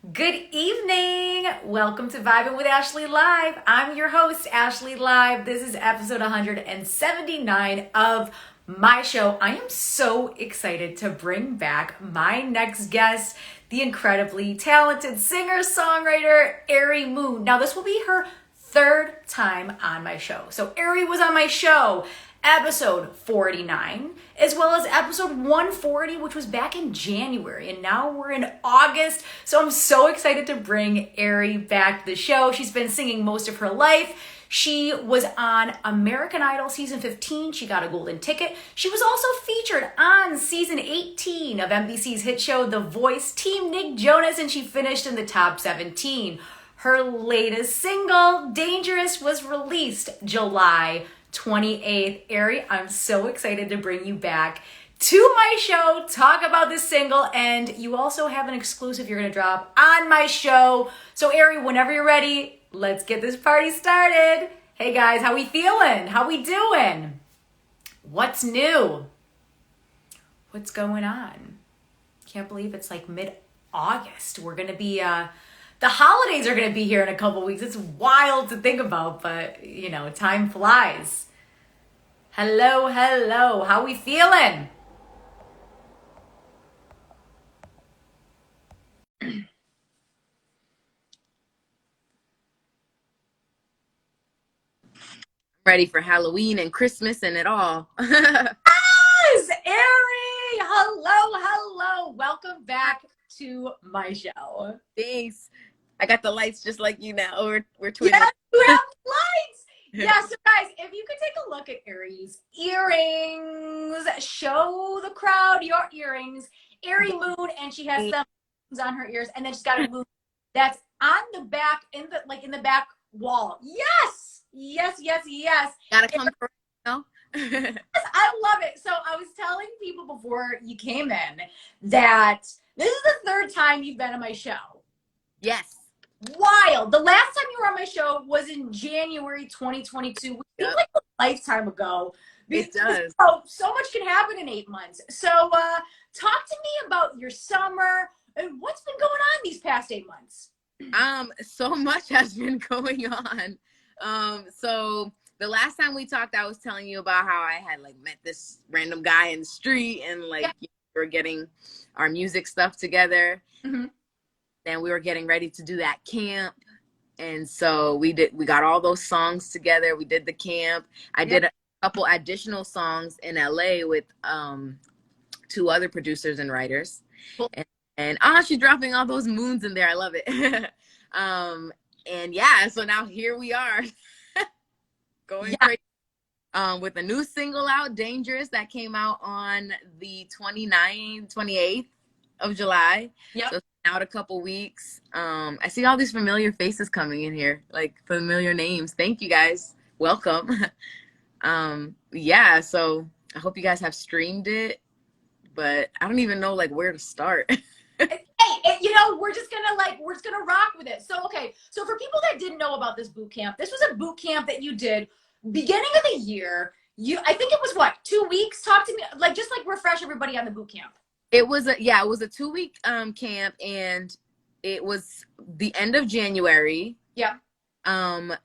Good evening. Welcome to Vibin with Ashley Live. I'm your host, Ashley Live. This is episode 179 of my show. I am so excited to bring back my next guest, the incredibly talented singer-songwriter, Arei Moon. Now, this will be her third time on my show. So Arei was on my show episode 49, as well as episode 140, which was back in January, and now we're in August. So I'm so excited to bring Arei back to the show. She's been singing most of her life. She was on American Idol season 15. She got a golden ticket. She was also featured on season 18 of NBC's hit show The Voice, Team Nick Jonas, and she finished in the top 17. Her latest single, Dangerous, was released July 28th. Arei, I'm so excited to bring you back to my show, talk about this single, and you also have an exclusive you're going to drop on my show. So Arei, whenever you're ready, let's get this party started. Hey guys, how we feeling? How we doing? What's new? What's going on? Can't believe it's like mid-August. We're going to be, the holidays are going to be here in a couple weeks. It's wild to think about, but you know, time flies. Hello, hello. How we feeling? Ready for Halloween and Christmas and it all. Yes, Arei. Hello, hello. Welcome back to my show. Thanks. I got the lights just like you now. We're twins. Yes, you have lights. Yeah, so guys, if you could take a look at Arei's earrings, show the crowd your earrings. Arei Moon, and she has some on her ears, and then she's got a moon that's on the back, in the back wall. Yes, yes, yes, yes. Gotta come for it now. Yes, I love it. So I was telling people before you came in that this is the third time you've been on my show. Yes. Wild. The last time you were on my show was in January 2022, which seems like a lifetime ago. It does. So much can happen in 8 months. So talk to me about your summer and what's been going on these past 8 months. So much has been going on. So the last time we talked, I was telling you about how I had like met this random guy in the street and like we were getting our music stuff together. Mm-hmm. Then we were getting ready to do that camp. And so we got all those songs together. We did the camp. I did a couple additional songs in LA with 2 other producers and writers. Cool. And she's dropping all those moons in there. I love it. And yeah, so now here we are going crazy with a new single out, Dangerous, that came out on the 28th of July. Yep. So out a couple weeks. I see all these familiar faces coming in here, like familiar names. Thank you guys. Welcome. Yeah, so I hope you guys have streamed it, but I don't even know like where to start. Hey, you know, we're just gonna rock with it. So okay, so for people that didn't know about this boot camp, this was a boot camp that you did beginning of the year. I think it was what, 2 weeks? Talk to me, like just like refresh everybody on the boot camp. It was a 2-week camp, and it was the end of January. Yeah. And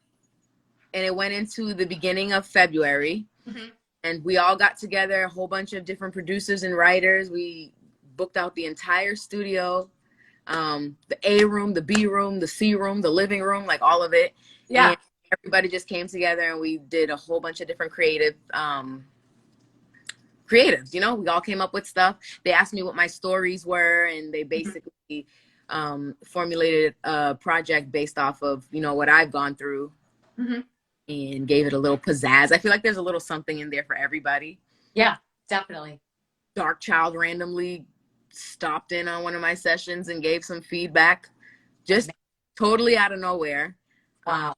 it went into the beginning of February. Mm-hmm. And we all got together, a whole bunch of different producers and writers. We booked out the entire studio, the A room, the B room, the C room, the living room, like all of it. Yeah. And everybody just came together and we did a whole bunch of different creatives, you know, we all came up with stuff. They asked me what my stories were, and they basically formulated a project based off of, you know, what I've gone through, and gave it a little pizzazz. I feel like there's a little something in there for everybody. Yeah, definitely. Dark Child randomly stopped in on one of my sessions and gave some feedback, just totally out of nowhere. Wow.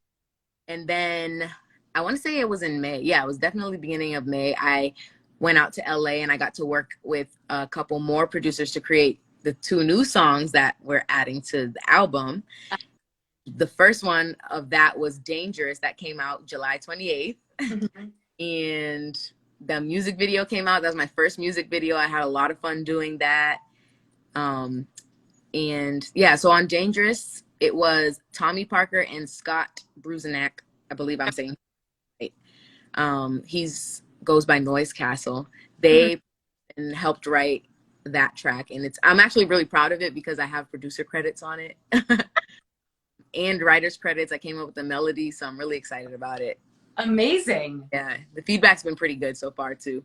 And then I want to say it was in May. Yeah, it was definitely beginning of May. I went out to LA and I got to work with a couple more producers to create the 2 new songs that we're adding to the album. The first one of that was Dangerous, that came out July 28th. And the music video came out. That was my first music video. I had a lot of fun doing that. And yeah, so on Dangerous, it was Tommy Parker and Scott Bruzenak. I believe I'm saying right. He's goes by Noise Castle. They helped write that track, and I'm actually really proud of it because I have producer credits on it and writer's credits. I came up with the melody, so I'm really excited about it. Amazing. Yeah, the feedback's been pretty good so far too.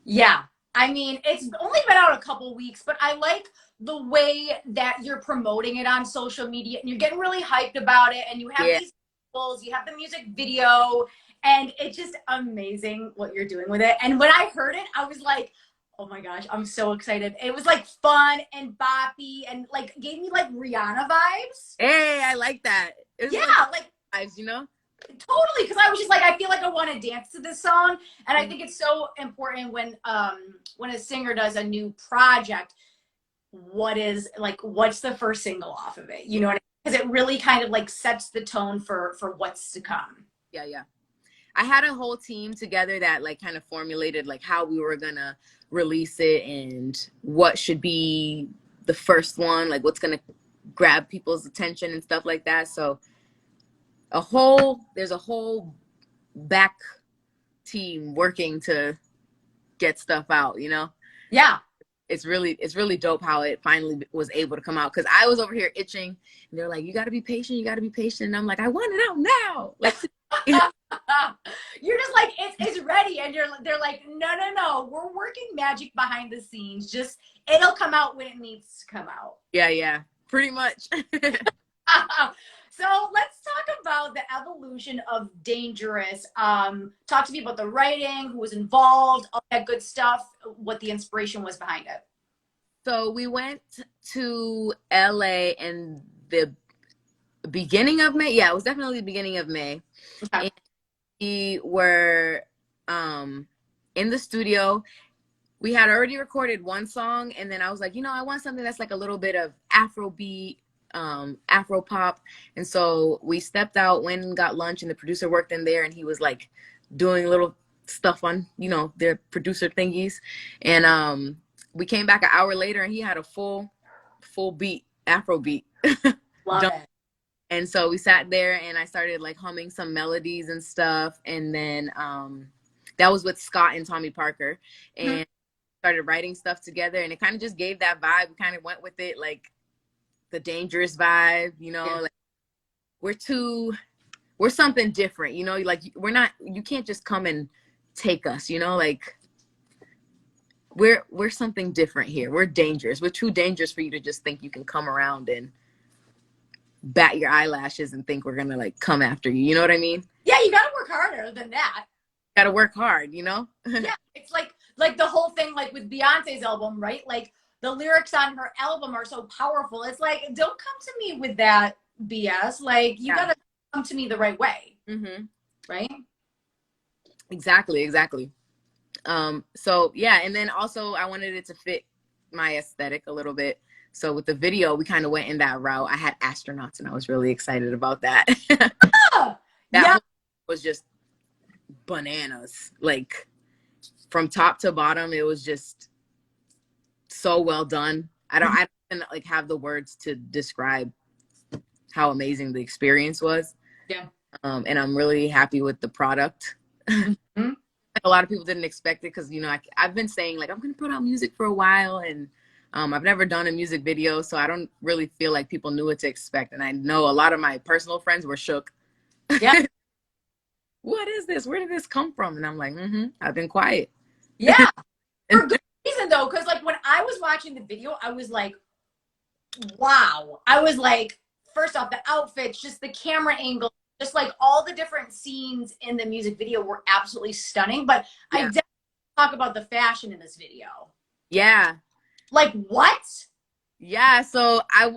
Yeah, I mean, it's only been out a couple weeks, but I like the way that you're promoting it on social media, and you're getting really hyped about it, and you have these visuals, you have the music video, and it's just amazing what you're doing with it. And when I heard it, I was like, oh my gosh, I'm so excited. It was like fun and boppy and like gave me like Rihanna vibes. Hey, I like that. Yeah, like vibes, you know? Totally, because I was just like, I feel like I want to dance to this song, and I think it's so important when a singer does a new project. What's the first single off of it? You know what I mean? Because it really kind of like sets the tone for what's to come. Yeah, yeah. I had a whole team together that like kind of formulated like how we were gonna release it and what should be the first one, like what's gonna grab people's attention and stuff like that. So there's a whole back team working to get stuff out, you know? Yeah. It's really dope how it finally was able to come out, because I was over here itching and they're like, you got to be patient, and I'm like, I want it out now. Like, you're just like, it's ready, and they're like, no, we're working magic behind the scenes, just it'll come out when it needs to come out. Yeah, pretty much. So let's talk about the evolution of Dangerous. Talk to me about the writing, who was involved, all that good stuff, what the inspiration was behind it. So we went to LA in the beginning of May. Yeah, it was definitely the beginning of May. Okay. And we were in the studio. We had already recorded one song, and then I was like, I want something that's like a little bit of Afrobeat, Afro pop. And so we stepped out, went and got lunch, and the producer worked in there, and he was like doing little stuff on their producer thingies. And we came back an hour later, and he had a full beat, Afro beat. Love it. And so we sat there, and I started like humming some melodies and stuff, and then that was with Scott and Tommy Parker, and started writing stuff together, and it kind of just gave that vibe. We kind of went with it, like the Dangerous vibe, like we're something different, like you can't just come and take us, like we're something different here. We're dangerous. We're too dangerous for you to just think you can come around and bat your eyelashes and think we're gonna like come after you. You know what I mean? Yeah, you gotta work harder than that. Gotta work hard, Yeah, it's like the whole thing, like with Beyonce's album, right? Like the lyrics on her album are so powerful. It's like, don't come to me with that BS. Like, you gotta come to me the right way. Right? Exactly. So yeah, and then also I wanted it to fit my aesthetic a little bit. So with the video, we kind of went in that route. I had astronauts, and I was really excited about that. That was just bananas. Like from top to bottom, it was just so well done. I don't even like have the words to describe how amazing the experience was. Yeah. And I'm really happy with the product. A lot of people didn't expect it because, I've been saying like, I'm going to put out music for a while, and I've never done a music video, so I don't really feel like people knew what to expect. And I know a lot of my personal friends were shook. Yeah. What is this? Where did this come from? And I'm like, I've been quiet. Yeah. For good reason, though, because like when I was watching the video, I was like, wow. I was like, first off, the outfits, just the camera angle, just like all the different scenes in the music video were absolutely stunning. But I definitely talk about the fashion in this video. Yeah. Like what? Yeah. So I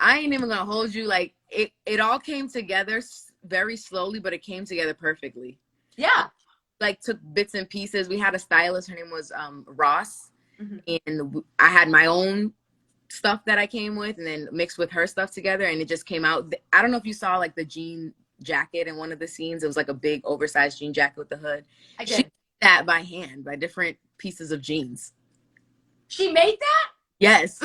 ain't even gonna hold you. Like it all came together very slowly, but it came together perfectly. Yeah. Like took bits and pieces. We had a stylist. Her name was Ross, and I had my own stuff that I came with, and then mixed with her stuff together, and it just came out. I don't know if you saw like the jean jacket in one of the scenes. It was like a big oversized jean jacket with the hood. I did. She did that by hand, by different pieces of jeans. She made that? Yes.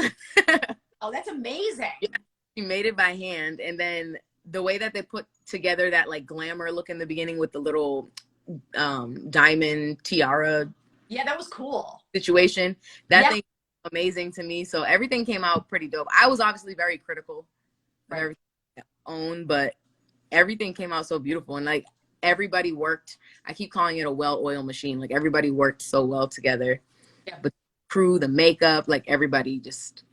Oh, that's amazing. Yeah, she made it by hand, and then the way that they put together that like glamour look in the beginning with the little diamond tiara Yeah, that was cool. situation, that Yeah. thing was amazing to me. So everything came out pretty dope. I was obviously very critical of Right. everything I own, but everything came out so beautiful, and like everybody worked. I keep calling it a well-oiled machine. Like everybody worked so well together. Yeah. But the crew, the makeup, like everybody just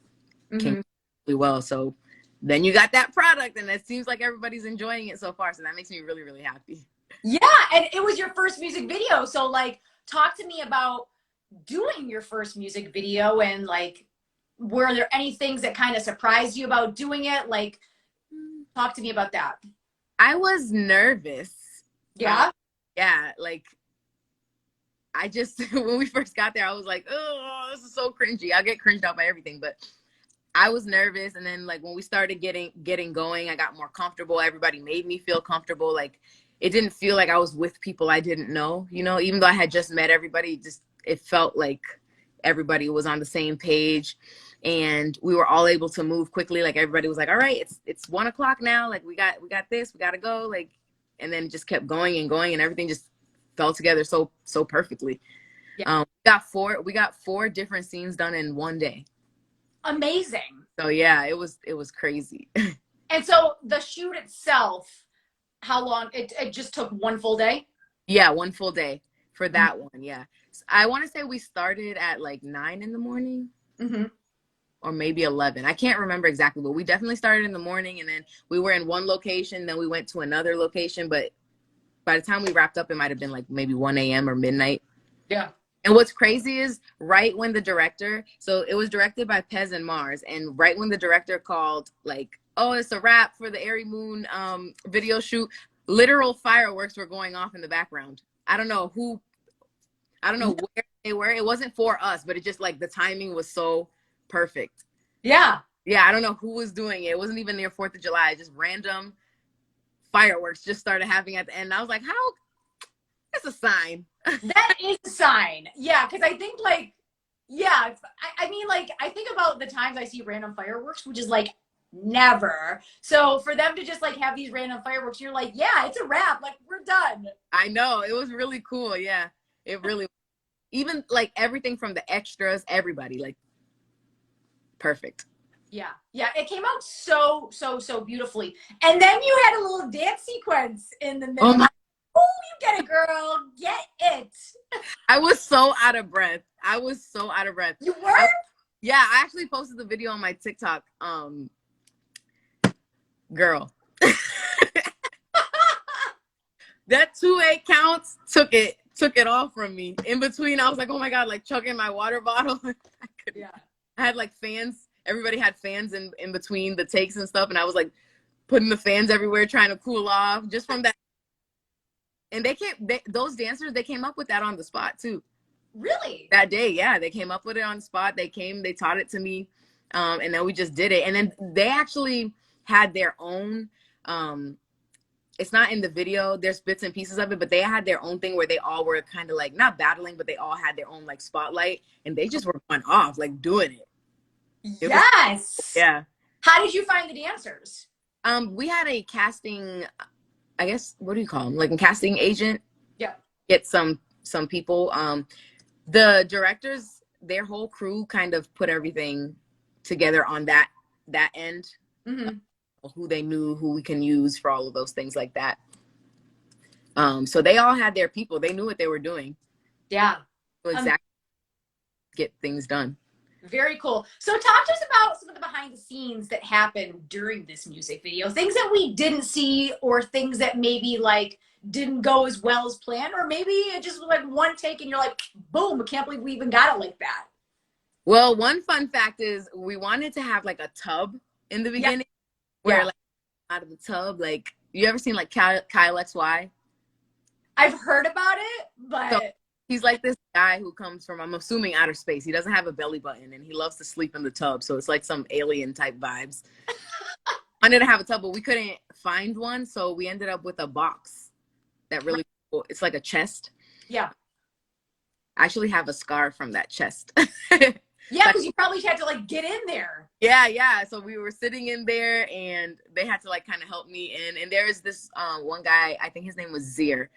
came really well. So then you got that product, and it seems like everybody's enjoying it so far. So that makes me really, really happy. Yeah, and it was your first music video. So like talk to me about doing your first music video, and like were there any things that kind of surprised you about doing it? Like talk to me about that. I was nervous. Yeah. Yeah, like I just when we first got there, I was like, oh, this is so cringy. I'll get cringed out by everything, but I was nervous. And then like when we started getting going, I got more comfortable. Everybody made me feel comfortable. Like it didn't feel like I was with people I didn't know, you know, even though I had just met everybody, just it felt like everybody was on the same page, and we were all able to move quickly. Like everybody was like, all right, it's 1 o'clock now. Like we got this, we gotta go. Like, and then it just kept going and going, and everything just fell together so perfectly. Yeah. We got four different scenes done in one day. Amazing. So yeah, it was crazy. And so the shoot itself, how long? It just took one full day? Yeah, one full day for that one. Yeah. I want to say we started at like 9 in the morning. Or maybe 11. I can't remember exactly, but we definitely started in the morning, and then we were in one location, then we went to another location, but by the time we wrapped up, it might have been like maybe 1 a.m. or midnight. Yeah. And what's crazy is right when the director, so it was directed by Pez and Mars, and right when the director called like, oh, it's a wrap for the Arei Moon video shoot, literal fireworks were going off in the background. I don't know where they were. It wasn't for us, but it just like the timing was so perfect. Yeah. Yeah, I don't know who was doing it. It wasn't even near 4th of July. Just random fireworks just started happening at the end. I was like, how? That's a sign. That is a sign. Yeah, because I think like, yeah, I mean like, I think about the times I see random fireworks, which is like never. So for them to just like have these random fireworks, you're like, yeah, it's a wrap. Like we're done. I know. It was really cool. Yeah, it really, even like everything from the extras, everybody, like perfect. Yeah. Yeah. It came out so beautifully. And then you had a little dance sequence in the middle. Oh, oh, you get it, girl. Get it. I was so out of breath. You were? Yeah, I actually posted the video on my TikTok. Girl. That 2/8 counts took it all from me. In between, I was like, oh my God, like chugging my water bottle. Yeah. I had like fans. Everybody had fans in between the takes and stuff. And I was like putting the fans everywhere, trying to cool off just from that. And those dancers, they came up with that on the spot too. Really? That day. Yeah. They came up with it on the spot. They taught it to me. And then we just did it. And then they actually had their own, it's not in the video, there's bits and pieces of it, but they had their own thing where they all were kind of like not battling, but they all had their own like spotlight, and they just were going off, like doing it. Yes. Yeah. How did you find the dancers? We had a casting, I guess, what do you call them? Like a casting agent. Yeah. Get some people. The directors, their whole crew kind of put everything together on that end. Who they knew, who we can use for all of those things like that. So they all had their people. They knew what they were doing. Yeah. So exactly get things done. Very cool. So talk to us about some of the behind the scenes that happened during this music video. Things that we didn't see, or things that maybe like didn't go as well as planned, or maybe it just was like one take and you're like, boom, I can't believe we even got it like that. Well, one fun fact is we wanted to have like a tub in the beginning. Yeah. Where like out of the tub, like you ever seen like Kyle XY? I've heard about it, but so he's like this guy who comes from, I'm assuming, outer space. He doesn't have a belly button and he loves to sleep in the tub, so it's like some alien type vibes. I wanted to have a tub, but we couldn't find one, so we ended up with a box that really cool. It's like a chest. Yeah. I actually have a scar from that chest. Yeah, because you probably had to like get in there. Yeah. So we were sitting in there and they had to like kind of help me in. And there's this one guy, I think his name was Zaire.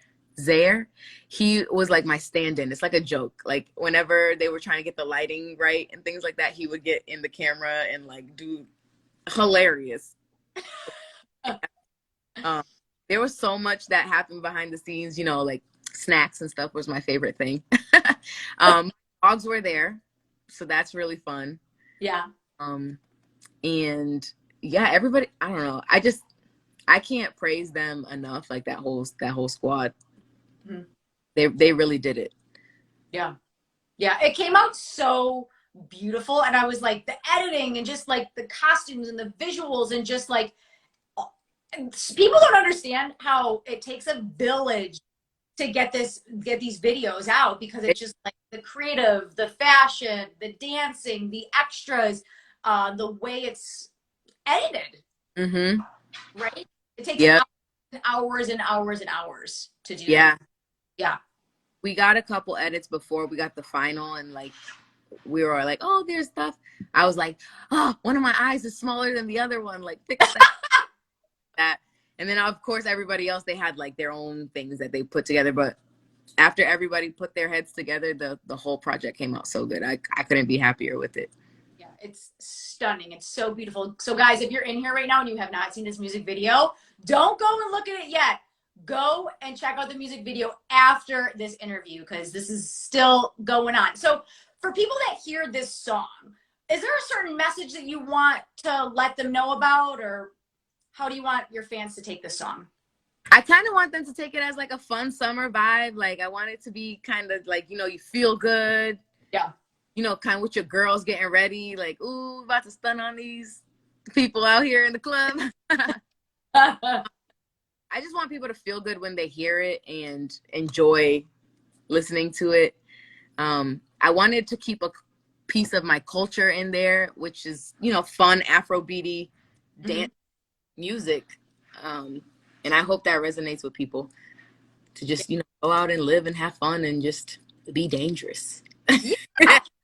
He was like my stand-in. It's like a joke. Like whenever they were trying to get the lighting right and things like that, he would get in the camera and like do hilarious. There was so much that happened behind the scenes, you know, like snacks and stuff was my favorite thing. Dogs were there, so that's really fun. Yeah. And yeah, everybody, I don't know. I can't praise them enough. Like that whole squad. Mm-hmm. They really did it. Yeah. Yeah. It came out so beautiful. And I was like, the editing and just like the costumes and the visuals and just like, people don't understand how it takes a village to get these videos out, because it's just like the creative, the fashion, the dancing, the extras, the way it's edited. Mm-hmm. Right? It takes hours and hours and hours to do. Yeah. That. Yeah. We got a couple edits before we got the final, and like we were like, oh, there's stuff. I was like, oh, one of my eyes is smaller than the other one. Like fix that. And then of course everybody else, they had like their own things that they put together. But after everybody put their heads together, the whole project came out so good. I couldn't be happier with it. Yeah, it's stunning. It's so beautiful. So guys, if you're in here right now and you have not seen this music video, don't go and look at it yet. Go and check out the music video after this interview, because this is still going on. So for people that hear this song, is there a certain message that you want to let them know about, or how do you want your fans to take this song? I kind of want them to take it as like a fun summer vibe. Like I want it to be kind of like, you know, you feel good. Yeah. You know, kind of with your girls getting ready. Like, ooh, about to stun on these people out here in the club. I just want people to feel good when they hear it and enjoy listening to it. I wanted to keep a piece of my culture in there, which is, you know, fun Afrobeaty dance music. And I hope that resonates with people to just, you know, go out and live and have fun and just be dangerous. Yeah.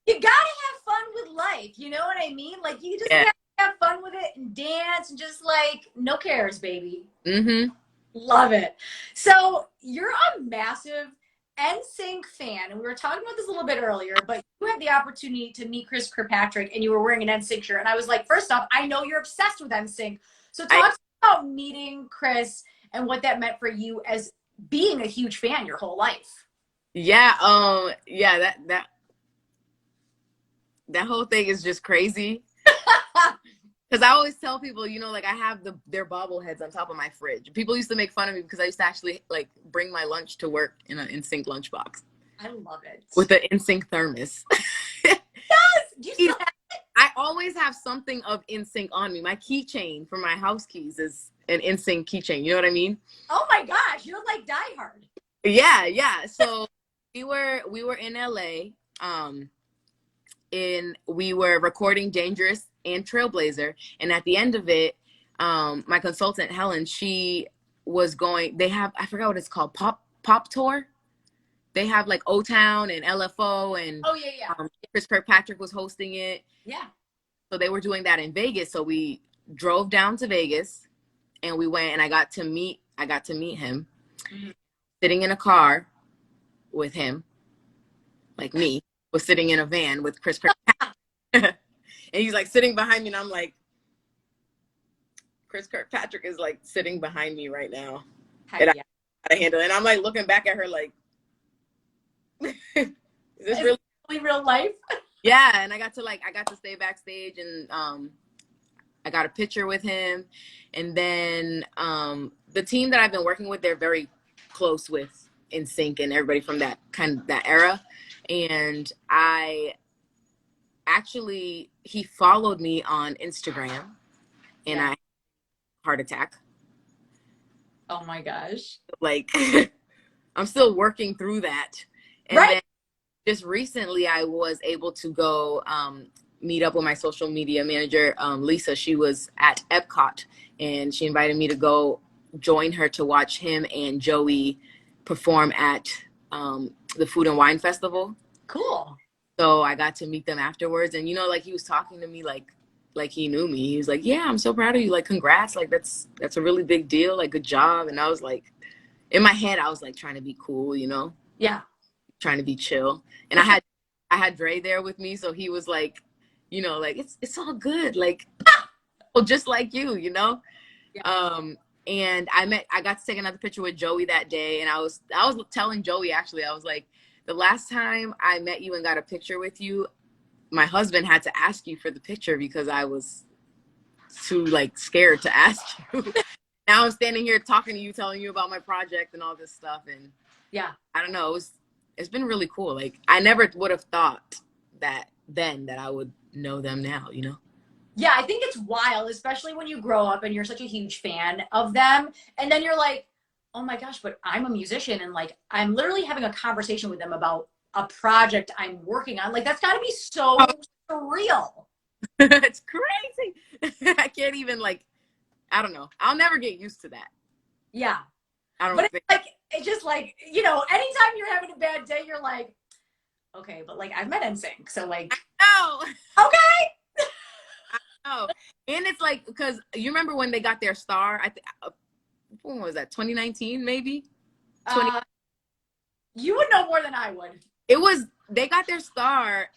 You gotta have fun with life. You know what I mean? Like you just gotta have fun with it and dance and just like no cares, baby. Mm-hmm. Love it. So you're a massive NSYNC fan, and we were talking about this a little bit earlier, but you had the opportunity to meet Chris Kirkpatrick and you were wearing an NSYNC shirt. And I was like, first off, I know you're obsessed with NSYNC. So talk about meeting Chris and what that meant for you as being a huge fan your whole life. Yeah. That whole thing is just crazy. Because I always tell people, you know, like I have their bobbleheads on top of my fridge. People used to make fun of me because I used to actually like bring my lunch to work in an NSYNC lunchbox. I love it. With an NSYNC thermos. Yes! Do you still have it? I always have something of NSYNC on me. My keychain for my house keys is an NSYNC keychain. You know what I mean? Oh my gosh, you're like diehard. Yeah. So we were in LA. And we were recording Dangerous and Trailblazer, and at the end of it, my consultant Helen, she was they have, I forgot what it's called, pop tour. They have like O-Town and LFO, and Chris Kirkpatrick was hosting it. Yeah. So they were doing that in Vegas. So we drove down to Vegas and we went, and I got to meet him, sitting in a car with him, like me. Was sitting in a van with Chris Kirkpatrick. And he's like sitting behind me, and I'm like, Chris Kirkpatrick is like sitting behind me right now. And I gotta handle it. And I'm like looking back at her like, is this really real life? Yeah. And I got to stay backstage, and I got a picture with him. And then the team that I've been working with, they're very close with NSYNC and everybody from that era. And he followed me on Instagram, and I had a heart attack. Oh my gosh. Like, I'm still working through that. And then just recently I was able to go meet up with my social media manager, Lisa. She was at Epcot, and she invited me to go join her to watch him and Joey perform at the Food and Wine Festival. Cool. So I got to meet them afterwards, and you know, like he was talking to me like he knew me. He was like, "Yeah, I'm so proud of you. Like, congrats. Like that's a really big deal. Like, good job." And I was like, in my head, I was like trying to be cool, you know? Yeah. Trying to be chill. And I had Dre there with me, so he was like, you know, like it's all good. Like, well, just like you know? Yeah. And I got to take another picture with Joey that day, and I was telling Joey, actually, I was like, the last time I met you and got a picture with you, my husband had to ask you for the picture because I was too like scared to ask you. Now I'm standing here talking to you, telling you about my project and all this stuff, and yeah, I don't know, it's been really cool. Like, I never would have thought that then that I would know them now, you know? Yeah, I think it's wild, especially when you grow up and you're such a huge fan of them, and then you're like, oh my gosh, but I'm a musician, and like I'm literally having a conversation with them about a project I'm working on. Like, that's got to be so surreal. It's crazy. I can't even, like, I don't know. I'll never get used to that. Yeah. I don't but think. it's just like, you know, anytime you're having a bad day, you're like, okay, but like I've met NSYNC, so like, oh, okay. oh, and it's like, because you remember when they got their star? I think when was that? 2019, maybe. You would know more than I would. They got their star.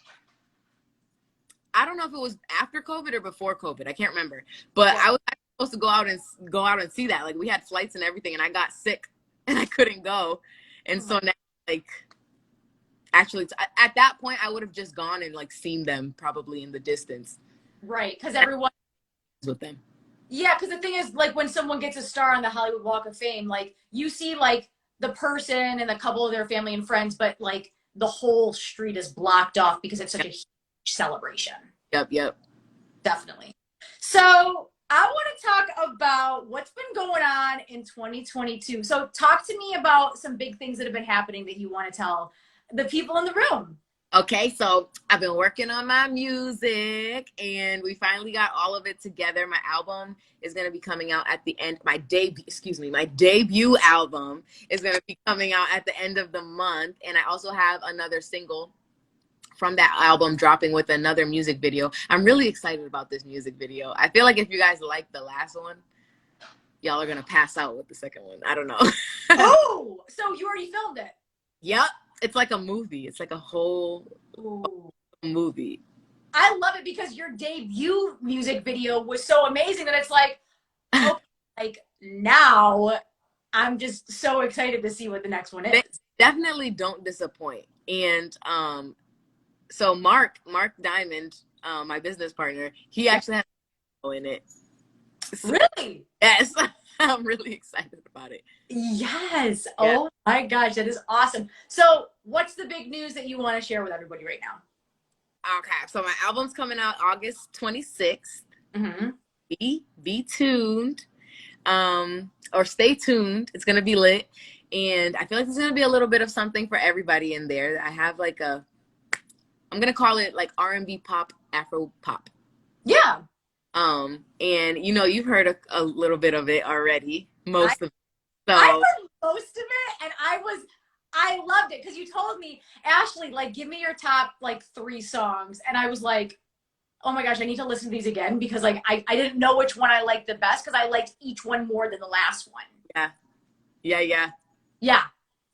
I don't know if it was after COVID or before COVID. I can't remember. But yeah. I was supposed to go out and see that. Like, we had flights and everything, and I got sick and I couldn't go. And so now, like, actually, at that point, I would have just gone and like seen them probably in the distance. Right, because everyone with them. Yeah, because the thing is, like, when someone gets a star on the Hollywood Walk of Fame, like, you see like the person and a couple of their family and friends, but like the whole street is blocked off because it's such a huge celebration. Yep. Definitely. So I want to talk about what's been going on in 2022. So talk to me about some big things that have been happening that you want to tell the people in the room. Okay, so I've been working on my music, and we finally got all of it together. My album is going to be coming out at the end. My debut album is going to be coming out at the end of the month. And I also have another single from that album dropping with another music video. I'm really excited about this music video. I feel like if you guys like the last one, y'all are going to pass out with the second one. I don't know. Oh, so you already filmed it? Yep. It's like a movie. It's like a whole movie. I love it because your debut music video was so amazing that it's like, okay, like now I'm just so excited to see what the next one is. They definitely don't disappoint. And so Mark Diamond, my business partner, he actually has in it. So, really? Yes. I'm really excited about it. Yes. Yeah. Oh my gosh, that is awesome. So what's the big news that you want to share with everybody right now? Okay, so my album's coming out August 26th. Mm-hmm. Be tuned, or stay tuned. It's gonna be lit, and I feel like there's gonna be a little bit of something for everybody in there. I have like I'm gonna call it like R&B pop, Afro pop. Yeah. And you know, you've heard a little bit of it already, most of it. So I heard most of it, and I loved it because you told me, Ashley, like, give me your top like 3 songs, and I was like, oh my gosh, I need to listen to these again because like I didn't know which one I liked the best because I liked each one more than the last one. Yeah.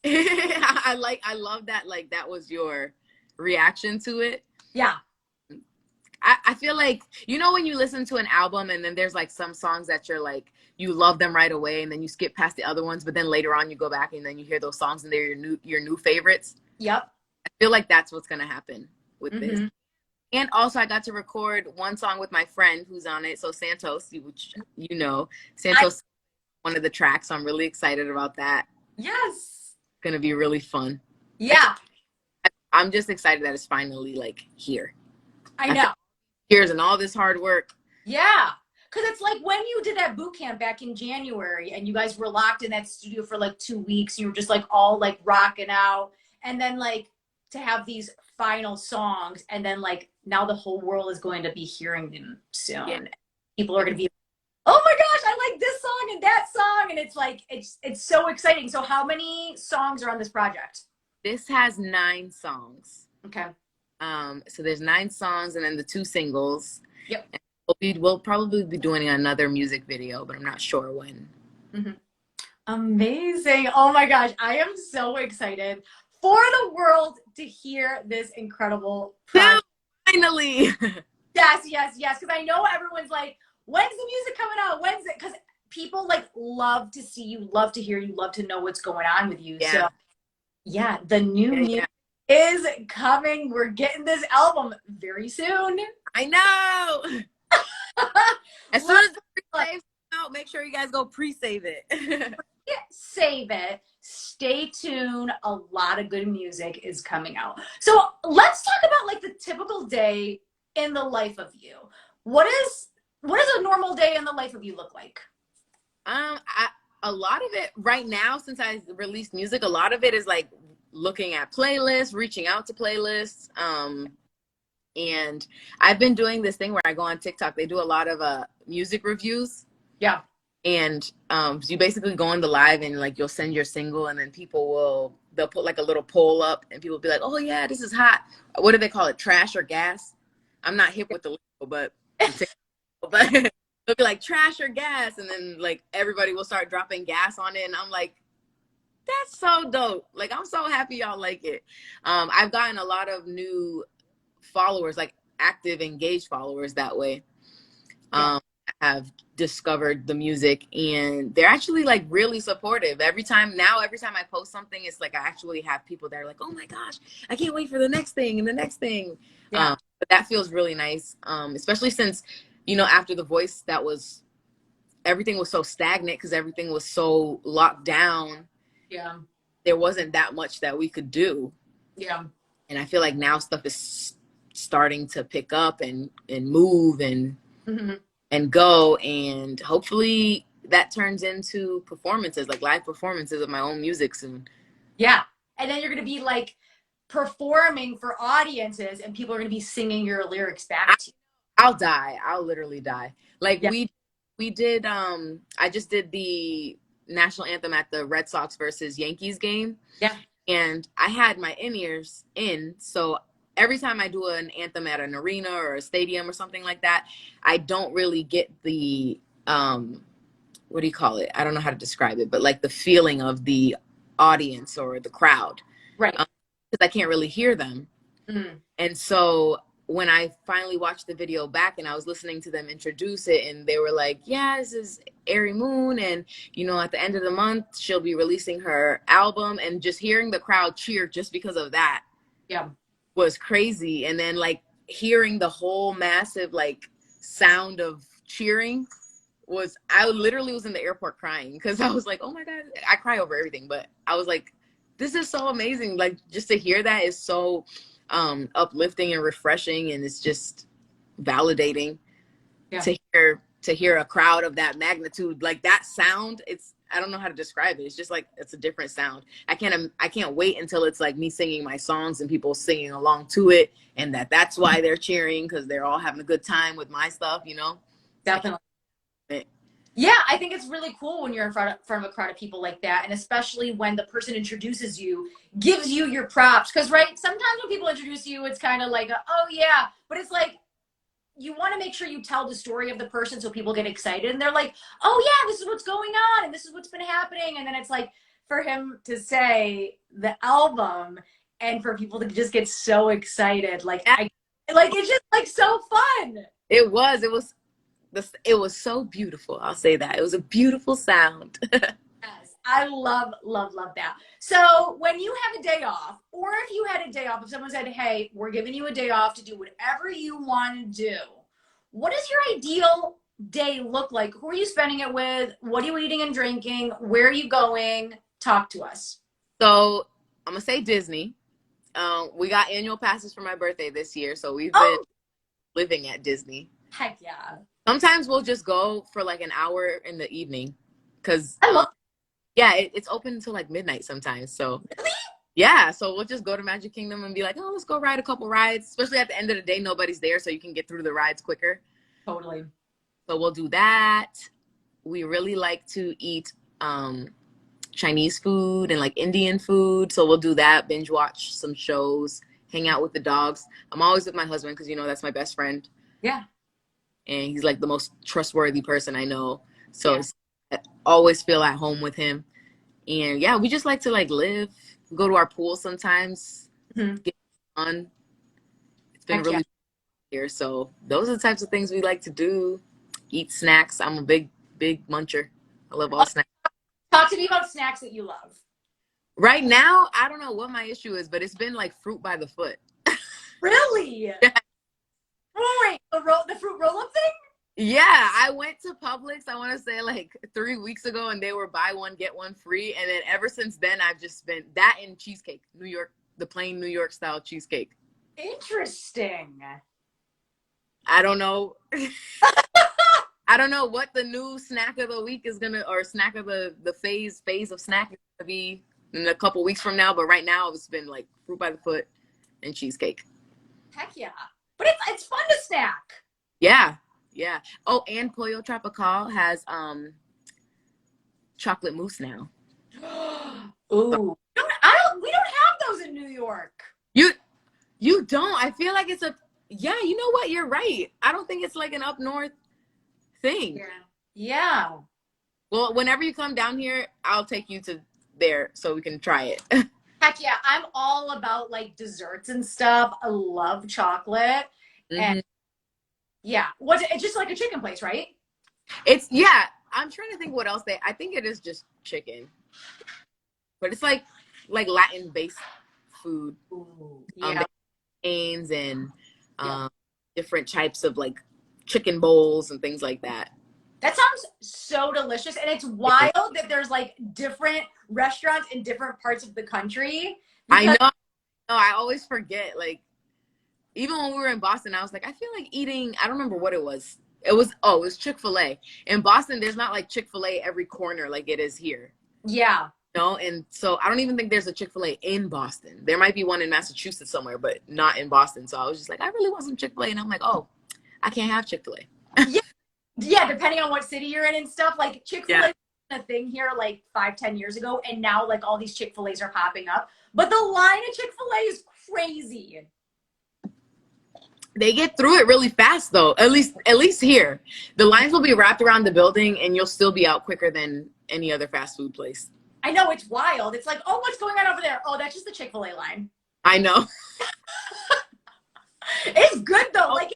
I love that. Like, that was your reaction to it. Yeah. I feel like, you know, when you listen to an album and then there's like some songs that you're like, you love them right away and then you skip past the other ones, but then later on you go back and then you hear those songs and they're your new favorites. Yep. I feel like that's what's going to happen with this. And also I got to record one song with my friend who's on it. So Santos, which you know, Santos, one of the tracks. So I'm really excited about that. Yes. It's going to be really fun. Yeah. I'm just excited that it's finally like here. I know. Years and all this hard work. Yeah. Because it's like when you did that boot camp back in January and you guys were locked in that studio for like 2 weeks, you were just like all like rocking out. And then like to have these final songs and then like now the whole world is going to be hearing them soon. Yeah. People are going to be, oh my gosh, I like this song and that song. And it's like, it's so exciting. So how many songs are on this project? This has 9 songs. Okay. So there's 9 songs and then the 2 singles. Yep. And we'll probably be doing another music video, but I'm not sure when. Mm-hmm. Amazing. Oh my gosh. I am so excited for the world to hear this incredible project. Finally. Yes, yes, yes. Because I know everyone's like, when's the music coming out? When's it? Because people like love to see you, love to hear you, love to know what's going on with you. Yeah. So yeah, the new music is coming. We're getting this album very soon. I know. As soon as the pre-save out, make sure you guys go pre-save it. Yeah, save it. Stay tuned. A lot of good music is coming out. So let's talk about like the typical day in the life of you. What does a normal day in the life of you look like? A lot of it right now, since I released music, a lot of it is like looking at playlists, reaching out to playlists. And I've been doing this thing where I go on TikTok. They do a lot of music reviews. Yeah. And so you basically go on the live and like you'll send your single, and then they'll put like a little poll up, and people will be like, oh yeah, this is hot. What do they call it? Trash or gas? I'm not hip with the lingo, but they'll be like trash or gas, and then like everybody will start dropping gas on it, and I'm like, that's so dope. Like, I'm so happy y'all like it. I've gotten a lot of new followers, like active, engaged followers that way. Have discovered the music, and they're actually like really supportive. Every time I post something, it's like I actually have people that are like, oh my gosh, I can't wait for the next thing and the next thing. Yeah. But that feels really nice, especially since, after The Voice, everything was so stagnant because everything was so locked down. Yeah. There wasn't that much that we could do. Yeah. And I feel like now stuff is starting to pick up and move and go, and hopefully that turns into performances, like live performances of my own music soon. Yeah. And then you're going to be like performing for audiences, and people are going to be singing your lyrics back to you. I'll die. I'll literally die. Like we did, I just did the national anthem at the Red Sox versus Yankees game. Yeah. And I had my in-ears in, so every time I do an anthem at an arena or a stadium or something like that, I don't really get the, what do you call it? I don't know how to describe it, but like the feeling of the audience or the crowd. Right. Because I can't really hear them. Mm. And so when I finally watched the video back and I was listening to them introduce it, and they were like, yeah, this is Arei Moon, and at the end of the month she'll be releasing her album, and just hearing the crowd cheer just because of that. Yeah. Was crazy. And then like hearing the whole massive like sound of cheering I literally was in the airport crying, because I was like, oh my god, I cry over everything, but I was like, this is so amazing. Like, just to hear that is so uplifting and refreshing, and it's just validating. Yeah. to hear a crowd of that magnitude, like that sound. I don't know how to describe it. It's just like, it's a different sound. I can't wait until it's like me singing my songs and people singing along to it, and that's why they're cheering, because they're all having a good time with my stuff, Definitely. Yeah, I think it's really cool when you're in front of a crowd of people like that, and especially when the person introduces you, gives you your props. Because, right, sometimes when people introduce you, it's kind of like, oh yeah, but it's like, you want to make sure you tell the story of the person so people get excited, and they're like, oh yeah, this is what's going on, and this is what's been happening. And then it's like, for him to say the album and for people to just get so excited, it's just like so fun. It was so beautiful. I'll say that. It was a beautiful sound. Yes, I love that. So when you have a day off, or if you had a day off, if someone said, hey, we're giving you a day off to do whatever you want to do, what does your ideal day look like? Who are you spending it with? What are you eating and drinking? Where are you going? Talk to us. So I'm going to say Disney. We got annual passes for my birthday this year, so we've been living at Disney. Heck yeah. Sometimes we'll just go for like an hour in the evening, because it's open until like midnight sometimes. So really? Yeah, so we'll just go to Magic Kingdom and be like, oh, let's go ride a couple rides. Especially at the end of the day, nobody's there, so you can get through the rides quicker. Totally. So we'll do that. We really like to eat Chinese food and like Indian food, so we'll do that. Binge watch some shows hang out with the dogs. I'm always with my husband because, you know, that's my best friend. Yeah. And he's like the most trustworthy person I know. So I always feel at home with him. And yeah, we just like to like live, go to our pool sometimes, get fun. It's been really here. So those are the types of things we like to do. Eat snacks. I'm a big muncher. I love all snacks. Talk to me about snacks that you love. Right now, I don't know what my issue is, but it's been like fruit by the foot. Really? Yeah. Oh, wait, the fruit roll-up thing? Yeah, I went to Publix, I want to say like 3 weeks ago, and they were buy one, get one free. And then ever since then, I've just been that and cheesecake, New York, the plain New York style cheesecake. Interesting. I don't know. I don't know what the new snack of the week is gonna, or snack of the phase of snack is gonna be in a couple weeks from now. But right now, it's been like fruit by the foot and cheesecake. Heck yeah! But it's fun to snack. Yeah, yeah. Oh, and Pollo Tropical has chocolate mousse now. Ooh, we don't have those in New York. You don't? I feel like it's a, yeah, you know what? You're right. I don't think it's like an up north thing. Yeah. Well, whenever you come down here, I'll take you to there so we can try it. Heck yeah. I'm all about like desserts and stuff. I love chocolate. And yeah. It's just like a chicken place, right? It's, yeah. I'm trying to think what else I think it is just chicken. But it's like Latin based food. Ooh, yeah. And different types of like chicken bowls and things like that. That sounds so delicious. And it's wild that there's like different restaurants in different parts of the country. I know. No, I always forget. Like, even when we were in Boston, I was like, I feel like eating, I don't remember what it was. It was Chick-fil-A. In Boston, there's not like Chick-fil-A every corner like it is here. Yeah. No, and so I don't even think there's a Chick-fil-A in Boston. There might be one in Massachusetts somewhere, but not in Boston. So I was just like, I really want some Chick-fil-A. And I'm like, oh, I can't have Chick-fil-A. Yeah, depending on what city you're in and stuff. Like Chick-fil-A was a thing here like 5-10 years ago, and now like all these Chick-fil-A's are popping up. But the line at Chick-fil-A is crazy. They get through it really fast though. At least here. The lines will be wrapped around the building and you'll still be out quicker than any other fast food place. I know, it's wild. It's like, oh, what's going on over there? Oh, that's just the Chick-fil-A line. I know. It's good though. Like,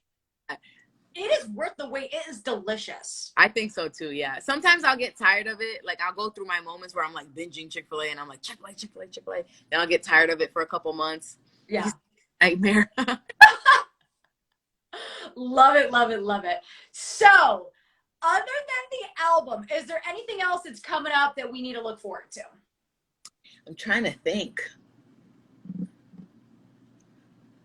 it is worth the wait. It is delicious. I think so too, yeah. Sometimes I'll get tired of it. Like, I'll go through my moments where I'm like binging Chick-fil-A and I'm like, Chick-fil-A, Chick-fil-A, Chick-fil-A. Then I'll get tired of it for a couple months. Yeah. Nightmare. Love it, love it, love it. So, other than the album, is there anything else that's coming up that we need to look forward to? I'm trying to think.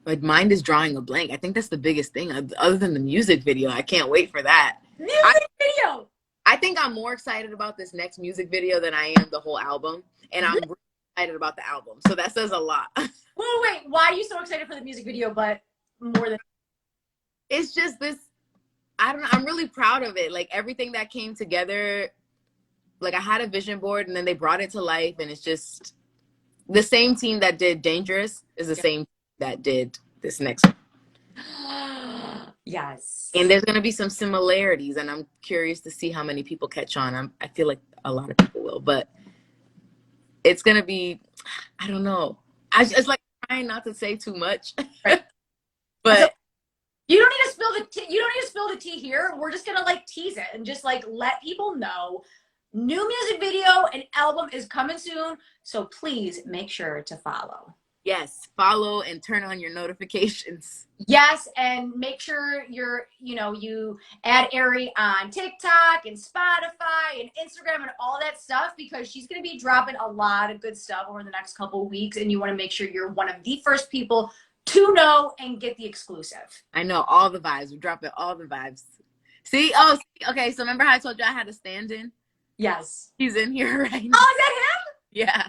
My mind is drawing a blank. I think that's the biggest thing. Other than the music video, I can't wait for that. Music video! I think I'm more excited about this next music video than I am the whole album. And I'm really excited about the album. So that says a lot. Wait, why are you so excited for the music video, but more than... It's just this, I don't know, I'm really proud of it. Like, everything that came together, like, I had a vision board and then they brought it to life, and it's just the same team that did Dangerous is the same that did this next one. Yes. And there's going to be some similarities, and I'm curious to see how many people catch on. I feel like a lot of people will, but it's going to be, I don't know. It's like trying not to say too much. Right. But you don't need to spill the tea. You don't need to spill the tea here. We're just gonna like tease it and just like let people know. New music video and album is coming soon, so please make sure to follow. Yes, follow and turn on your notifications. Yes, and make sure you add Arei on TikTok and Spotify and Instagram and all that stuff, because she's gonna be dropping a lot of good stuff over the next couple of weeks, and you want to make sure you're one of the first people to know and get the exclusive. I know, all the vibes. We're dropping all the vibes. See? Okay. So remember how I told you I had a stand-in? Yes. He's in here right now. Oh, is that him? Yeah.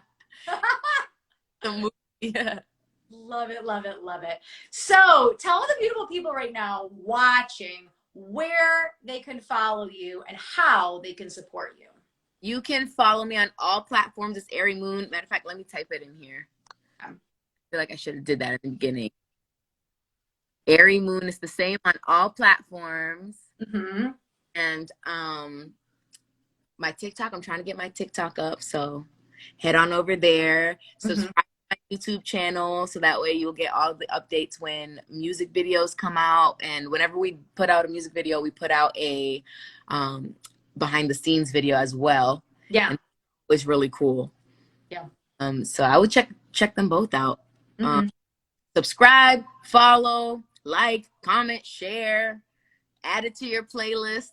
The movie. Yeah. Love it, love it, love it. So tell the beautiful people right now watching where they can follow you and how they can support you. You can follow me on all platforms. It's Arei Moon. Matter of fact, let me type it in here. feel like I should have did that at the beginning. Arei Moon is the same on all platforms. Mm-hmm. And my TikTok, I'm trying to get my TikTok up, so head on over there. Subscribe to my YouTube channel so that way you'll get all the updates when music videos come out. And whenever we put out a music video, we put out a behind the scenes video as well. Yeah. And it's really cool. Yeah. So I would check them both out. Subscribe, follow, like, comment, share, add it to your playlists.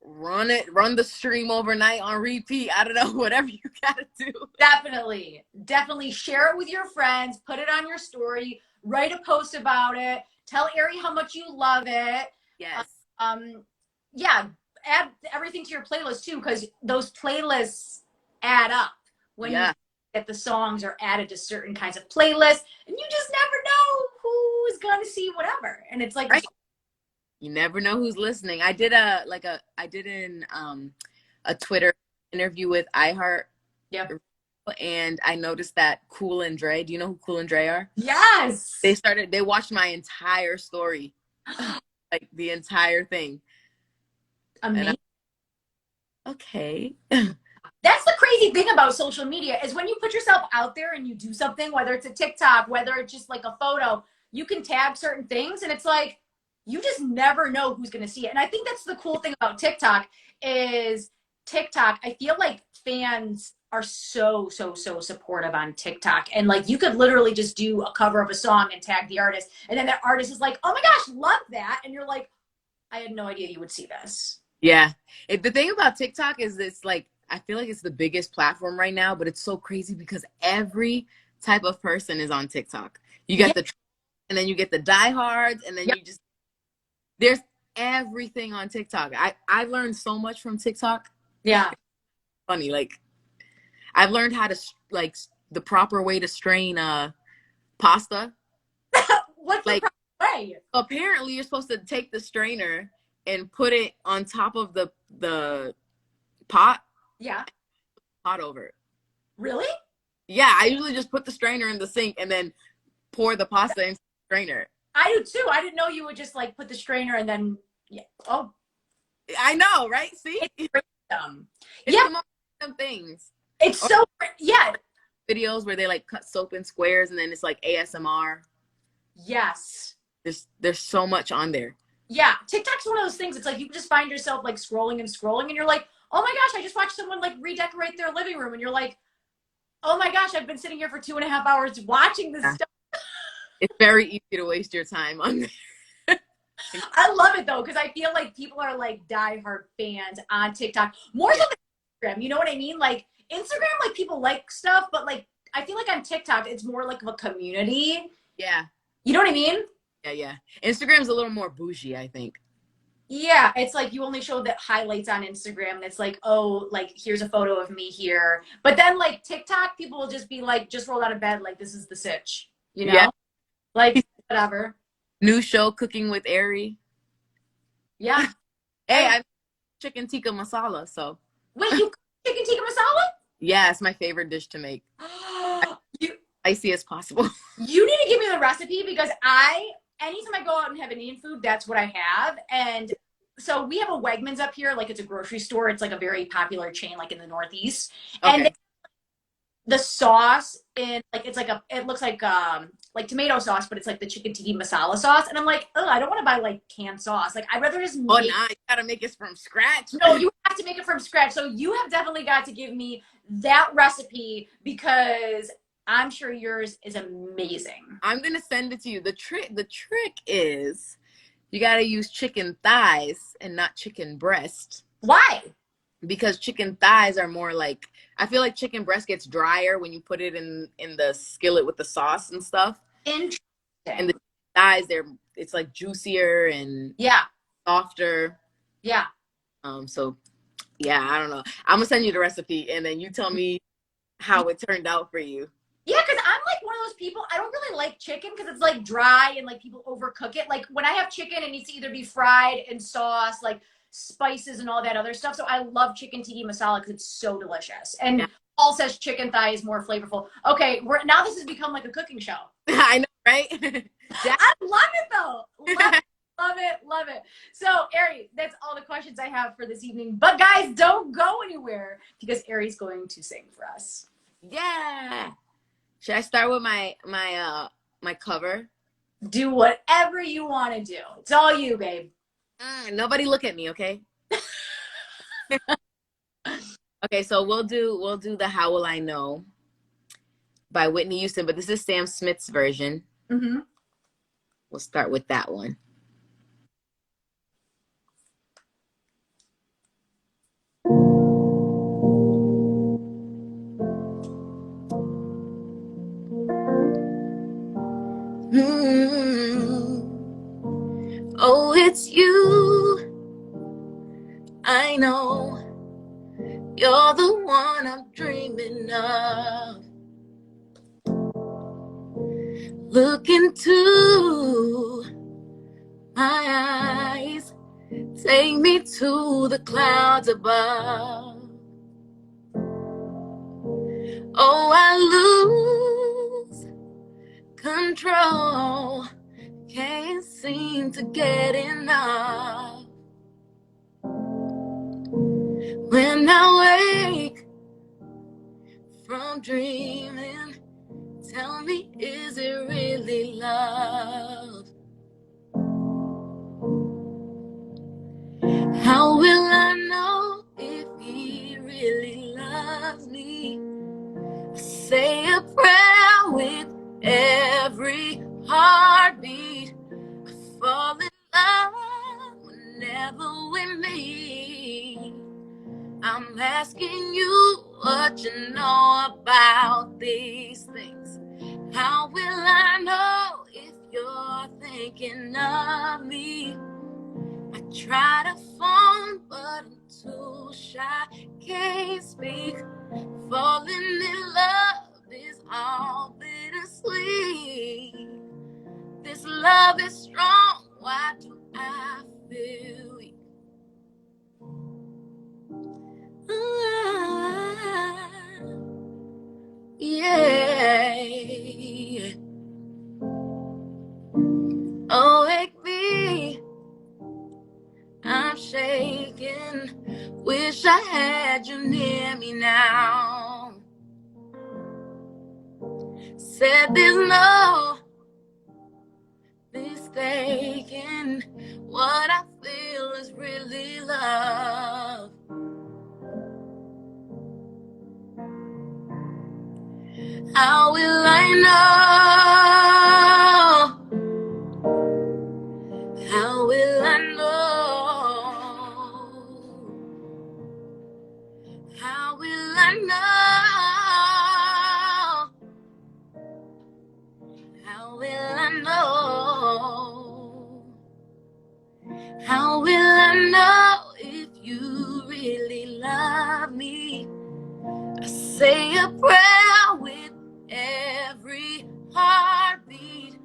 Run the stream overnight on repeat. I don't know, whatever you gotta do. Definitely share it with your friends, put it on your story, write a post about it, tell Arei how much you love it. Yes. Yeah, add everything to your playlist too, because those playlists add up when you get the songs are added to certain kinds of playlists, and you just never know who's gonna see whatever. And it's like, right. You never know who's listening. I did a Twitter interview with iHeart. Yeah. And I noticed that Cool and Dre, do you know who Cool and Dre are? Yes. They watched my entire story. Like the entire thing. Amazing. Okay. That's the crazy thing about social media is when you put yourself out there and you do something, whether it's a TikTok, whether it's just like a photo, you can tag certain things and it's like, you just never know who's going to see it. And I think that's the cool thing about TikTok is TikTok. I feel like fans are so supportive on TikTok. And like, you could literally just do a cover of a song and tag the artist. And then that artist is like, oh my gosh, love that. And you're like, I had no idea you would see this. Yeah. The thing about TikTok is it's like, I feel like it's the biggest platform right now, but it's so crazy because every type of person is on TikTok. You get and then you get the diehards, and then there's everything on TikTok. I've learned so much from TikTok. Yeah. Funny, like I've learned how to like the proper way to strain pasta. What's like, the proper way? Apparently you're supposed to take the strainer and put it on top of the pot. Yeah. Pot over it. Really? Yeah, I usually just put the strainer in the sink and then pour the pasta into the strainer. I do too. I didn't know you would just like put the strainer and then oh. I know, right? See? It's random. It's the most random things. It's so videos where they like cut soap in squares and then it's like ASMR. Yes. There's so much on there. Yeah. TikTok's one of those things. It's like you can just find yourself like scrolling and you're like, oh my gosh, I just watched someone like redecorate their living room. And you're like, oh my gosh, I've been sitting here for 2.5 hours watching this stuff. It's very easy to waste your time on there. I love it though, because I feel like people are like diehard fans on TikTok. More so than Instagram. You know what I mean? Like Instagram, like people like stuff, but like I feel like on TikTok, it's more like of a community. Yeah. You know what I mean? Yeah. Instagram's a little more bougie, I think. Yeah, it's like you only show the highlights on Instagram. And it's like, oh, like here's a photo of me here. But then like TikTok, people will just be like, just rolled out of bed, like this is the sitch. You know? Yeah. Like whatever. New show, Cooking with Arei. Yeah. Hey, I chicken tikka masala. So wait, you cook chicken tikka masala? Yeah, it's my favorite dish to make. Spicy as possible. You need to give me the recipe because anytime I go out and have Indian food, that's what I have. And so we have a Wegmans up here, like it's a grocery store. It's like a very popular chain, like in the Northeast. Okay. And the sauce in like it looks like tomato sauce, but it's like the chicken tikka masala sauce. And I'm like, oh, I don't want to buy like canned sauce. Like I'd rather just make. Oh, nah, you gotta make it from scratch. No, you have to make it from scratch. So you have definitely got to give me that recipe because I'm sure yours is amazing. I'm gonna send it to you. The trick is you gotta use chicken thighs and not chicken breast. Why? Because chicken thighs are more like, I feel like chicken breast gets drier when you put it in the skillet with the sauce and stuff. Interesting. And the thighs, it's like juicier and softer. Yeah. So yeah, I don't know. I'm gonna send you the recipe and then you tell me how it turned out for you. Yeah, because I'm like one of those people, I don't really like chicken because it's like dry and like people overcook it. Like when I have chicken, it needs to either be fried in sauce, like spices and all that other stuff. So I love chicken tikka masala because it's so delicious. And Paul says chicken thigh is more flavorful. Okay, now this has become like a cooking show. I know, right? I love it though. Love it, love it, love it. So, Arei, that's all the questions I have for this evening. But guys, don't go anywhere because Arei's going to sing for us. Yeah. Should I start with my cover? Do whatever you want to do. It's all you, babe. Nobody look at me, okay? Okay, so we'll do the How Will I Know by Whitney Houston, but this is Sam Smith's version. Mm-hmm. We'll start with that one. Oh, it's you. I know you're the one I'm dreaming of. Look into my eyes, take me to the clouds above. Oh, I lose control, can't seem to get enough. When I wake from dreaming, tell me, is it really love? How will I know if he really loves me? I say a prayer with every heartbeat. I fall in love whenever we meet. I'm asking you what you know about these things. How will I know if you're thinking of me? I try to phone, but I'm too shy, can't speak. Falling in love is all bittersweet. This love is strong, why do I feel weak? Yeah. Oh, wake me, I'm shaking. Wish I had you near me now. Said there's no mistaking. What I feel is really love. How will I know? How will I know? How will I know? How will I know? How will I know if you really love me? I say a prayer with every heartbeat.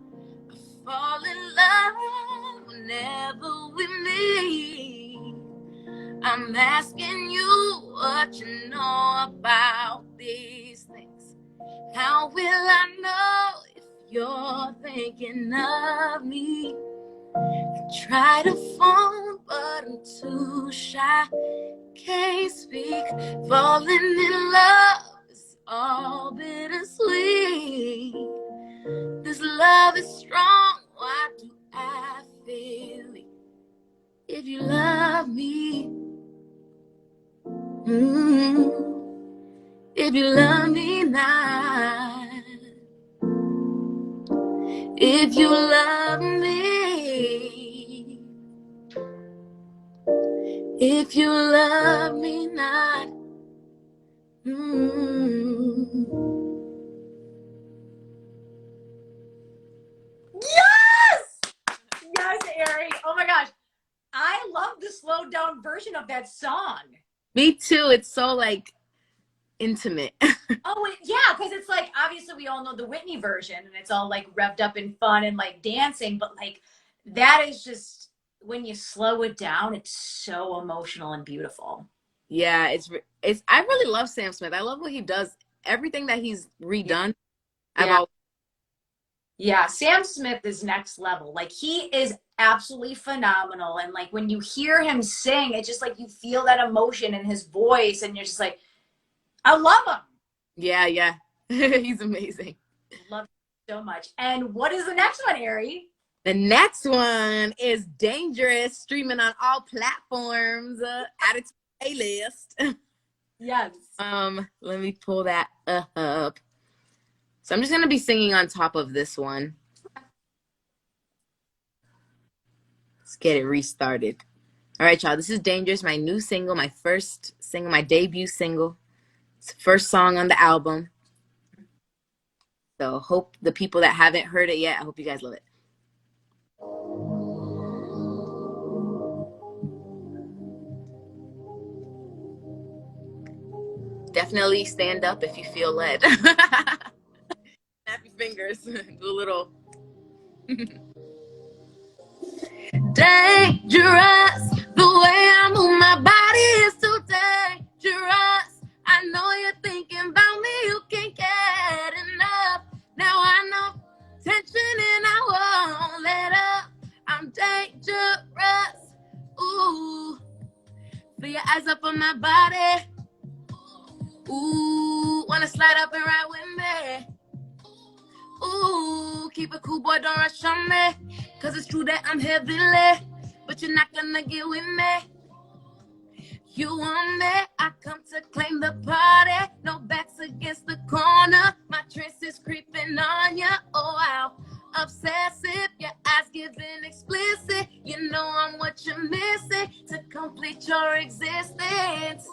I fall in love whenever we meet. I'm asking you what you know about these things. How will I know if you're thinking of me? I try to phone, but I'm too shy, can't speak. Falling in love is all bittersweet. This love is strong, why do I feel it? If you love me, if you love me not, if you love me, if you love me not. Yes! Yes, Arei. Oh my gosh. I love the slowed down version of that song. Me too. It's so like intimate. Oh, yeah, because it's like, obviously we all know the Whitney version and it's all like revved up and fun and like dancing, but like that is just, when you slow it down, it's so emotional and beautiful. Yeah, it's I really love Sam Smith. I love what he does. Everything that he's redone, I've always. Yeah, Sam Smith is next level. Like, he is absolutely phenomenal. And like when you hear him sing, it's just like you feel that emotion in his voice, and you're just like, I love him. Yeah. He's amazing. Love him so much. And what is the next one, Arei? The next one is Dangerous, streaming on all platforms. Added to the playlist. Yes. Let me pull that up. So I'm just gonna be singing on top of this one. Let's get it restarted. All right, y'all. This is Dangerous, my new single, my first single, my debut single. It's the first song on the album. So hope the people that haven't heard it yet, I hope you guys love it. Definitely stand up if you feel led. Snap your fingers. Do a little. Dangerous. The way I move my body is too dangerous. I know you're thinking about me. You can't get enough. Now I know tension and I won't let up. I'm dangerous. Ooh. Feel your eyes up on my body. Ooh, wanna slide up and ride with me. Ooh, keep it cool, boy, don't rush on me. Cause it's true that I'm heavily, but you're not gonna get with me. You want me, I come to claim the party. No backs against the corner. My dress is creeping on ya. Oh wow, obsessive, your eyes giving explicit. You know I'm what you're missing to complete your existence.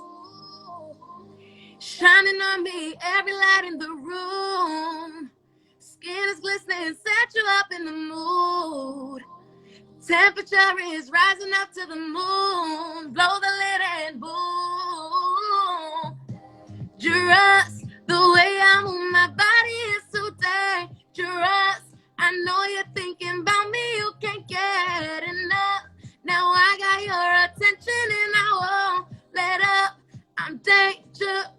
Shining on me, every light in the room. Skin is glistening, set you up in the mood. Temperature is rising up to the moon. Blow the lid and boom. Dangerous, the way I move my body is so dangerous. I know you're thinking about me, you can't get enough. Now I got your attention and I won't let up. I'm dangerous.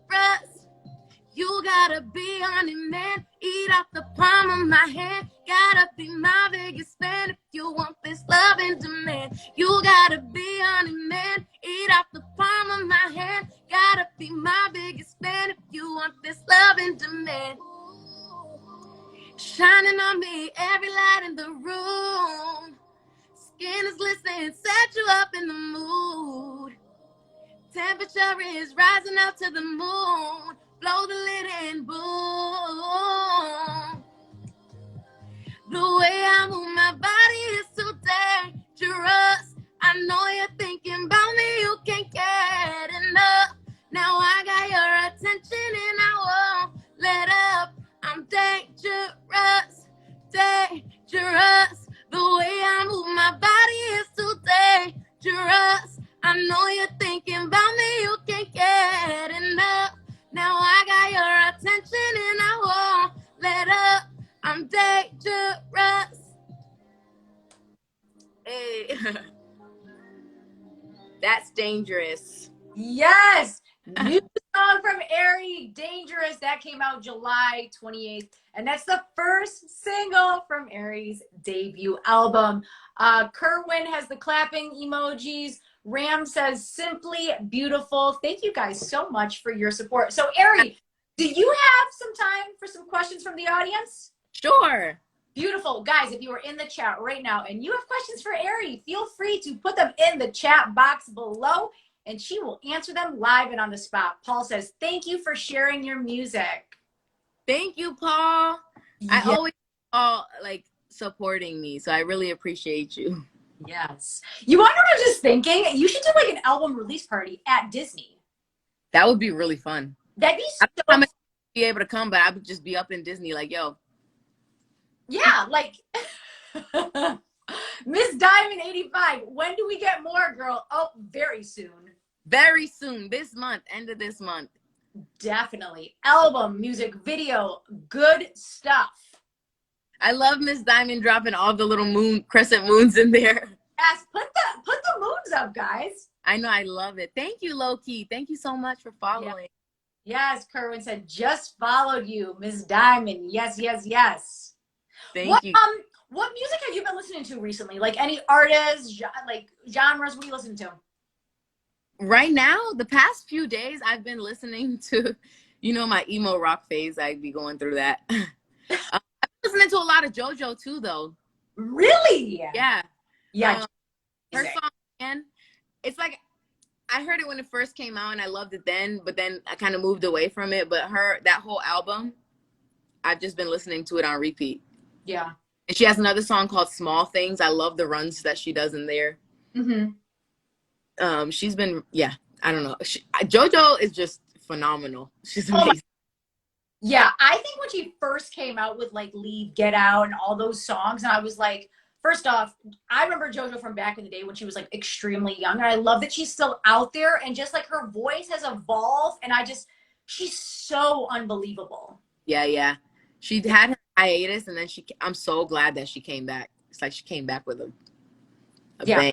You gotta be on it, man. Eat off the palm of my hand. Gotta be my biggest fan if you want this love and demand. You gotta be on it, man. Eat off the palm of my hand. Gotta be my biggest fan if you want this love and demand. Shining on me, every light in the room. Skin is glistening, set you up in the mood. Temperature is rising up to the moon. Blow the lid and boom. The way I move my body is so dangerous. I know you're thinking about me, you can't get enough. Now I got your attention and I won't let up. I'm dangerous, dangerous. The way I move my body is so dangerous. I know you're thinking about me, you can't get enough. Now I got your attention and I won't let up. I'm dangerous. Hey. That's Dangerous. Yes. New song from Arei, Dangerous. That came out July 28th. And that's the first single from Arei's debut album. Kerwin has the clapping emojis. Ram says, simply beautiful. Thank you guys so much for your support. So, Arei, do you have some time for some questions from the audience? Sure. Beautiful. Guys, if you are in the chat right now and you have questions for Arei, feel free to put them in the chat box below and she will answer them live and on the spot. Paul says, thank you for sharing your music. Thank you, Paul. Yeah. I always Paul supporting me, so I really appreciate you. Yes. You want to know what I was just thinking? You should do like an album release party at Disney. That would be really fun. That'd be so I'm gonna be able to come, but I would just be up in Disney like, yo. Yeah, like Miss Diamond 85. When do we get more, girl? Oh, very soon. Very soon. This month, end of this month. Definitely. Album, music, video, good stuff. I love Miss Diamond dropping all the little crescent moons in there. Yes, put the moons up, guys. I know, I love it. Thank you, Loki. Thank you so much for following. Yes, Kerwin said just followed you, Miss Diamond. Yes, yes, yes. Thank you. What music have you been listening to recently? Like any artists, like genres? What are you listening to? Right now, the past few days, I've been listening to, my emo rock phase. I'd be going through that. I'm listening to a lot of JoJo too, though. Really? Yeah. Yeah. Her song, man, it's like, I heard it when it first came out and I loved it then, but then I kind of moved away from it. But that whole album, I've just been listening to it on repeat. Yeah. And she has another song called Small Things. I love the runs that she does in there. Mm-hmm. She's been, I don't know. JoJo is just phenomenal. She's amazing. Yeah, I think when she first came out with like Leave, Get Out, and all those songs, and I was like, first off, I remember JoJo from back in the day when she was like extremely young, and I love that she's still out there, and just like her voice has evolved, and she's so unbelievable. Yeah. She had her hiatus, and then I'm so glad that she came back. It's like she came back with a bang.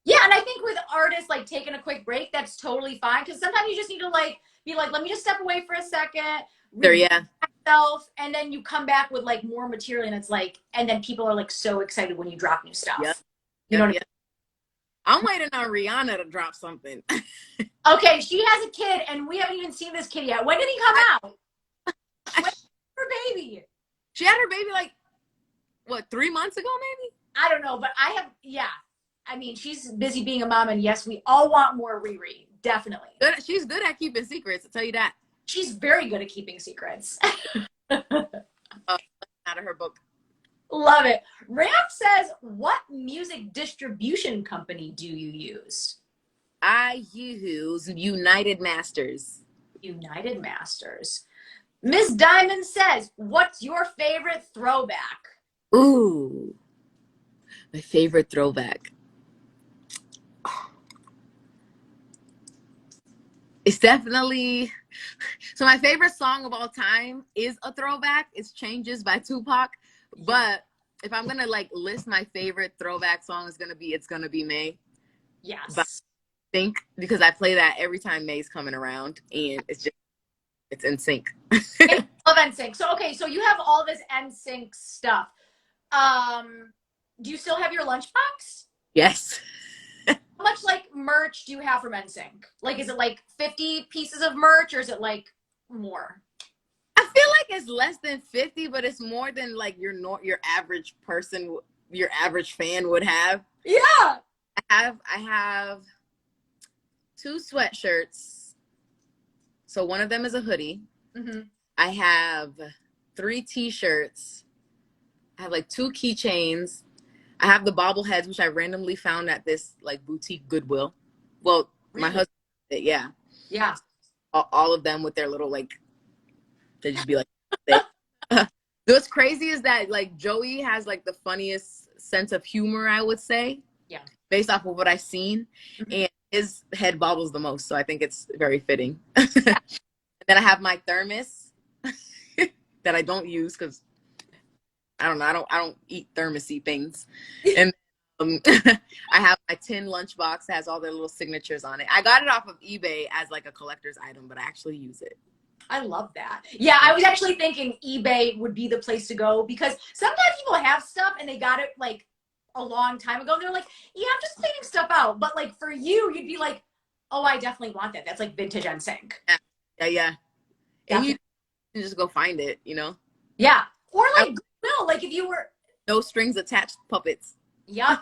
Yeah, and I think with artists like taking a quick break, that's totally fine, because sometimes you just need to like be like, let me just step away for a second. Myself, and then you come back with like more material, and it's like, and then people are like so excited when you drop new stuff. You know what I mean? I'm waiting on Rihanna to drop something. Okay, she has a kid, and we haven't even seen this kid yet. When did he come out? When's her baby? She had her baby like, what, 3 months ago, maybe? I don't know, but I mean, she's busy being a mom, and yes, we all want more Riri. Definitely. She's good at keeping secrets, I'll tell you that. She's very good at keeping secrets. Out of her book. Love it. Ram says, what music distribution company do you use? I use United Masters. United Masters. Miss Diamond says, what's your favorite throwback? Ooh, my favorite throwback. It's definitely, so my favorite song of all time is a throwback. It's Changes by Tupac. But if I'm going to like list my favorite throwback song, it's going to be May. Yes. But I think because I play that every time May's coming around, and it's NSYNC. I love NSYNC. So, okay, so you have all this NSYNC stuff. Do you still have your lunchbox? Yes. How much like merch do you have from NSYNC? Like, is it like 50 pieces of merch, or is it like more? I feel like it's less than 50, but it's more than like your average person, your average fan would have. Yeah. I have 2 sweatshirts. So one of them is a hoodie. Mm-hmm. I have 3 t-shirts. I have like 2 keychains. I have the bobbleheads, which I randomly found at this like boutique Goodwill. Well, really? My husband, yeah. All of them with their little like, they just be like. What's crazy is that like Joey has like the funniest sense of humor, I would say. Yeah. Based off of what I've seen, and his head bobbles the most, so I think it's very fitting. And then I have my thermos that I don't use because I don't know. I don't eat thermosy things. And I have my tin lunchbox that has all their little signatures on it. I got it off of eBay as like a collector's item, but I actually use it. I love that. Yeah, I was actually thinking eBay would be the place to go, because sometimes people have stuff and they got it like a long time ago, and they're like, yeah, I'm just cleaning stuff out. But like for you, you'd be like, oh, I definitely want that. That's like vintage NSYNC. Yeah. And you can just go find it, you know? Yeah. Or like Goodwill, like if you were no strings attached puppets. Yeah,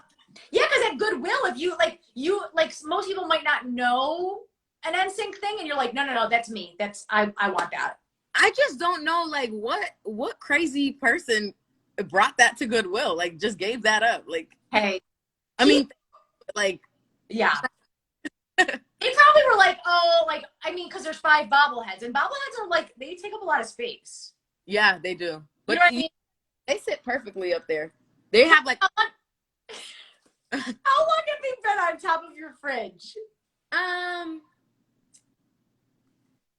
because at Goodwill, if you like most people might not know an NSYNC thing, and you're like, no, that's me. I want that. I just don't know like what crazy person brought that to Goodwill, like just gave that up. Like, hey, I mean, like, yeah. They probably were like, oh, like, I mean, because there's 5 bobbleheads, and bobbleheads are like, they take up a lot of space. Yeah, they do. But you know what I mean? They sit perfectly up there. They have like. How long have they been on top of your fridge?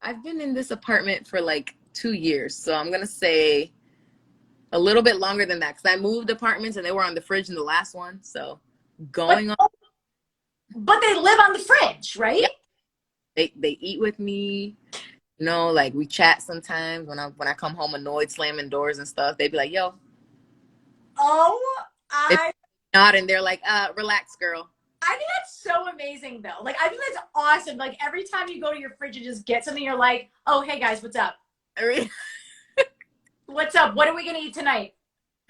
I've been in this apartment for like 2 years, so I'm gonna say a little bit longer than that, because I moved apartments and they were on the fridge in the last one. So going on. But they live on the fridge, right? Yeah. They eat with me. You know, like we chat sometimes when I come home annoyed, slamming doors and stuff. They'd be like, "Yo." Oh, They nod and they're like, "Relax, girl." I think that's so amazing, though. Like, I think that's awesome. Like, every time you go to your fridge and just get something, you're like, "Oh, hey guys, what's up? What's up? What are we gonna eat tonight?"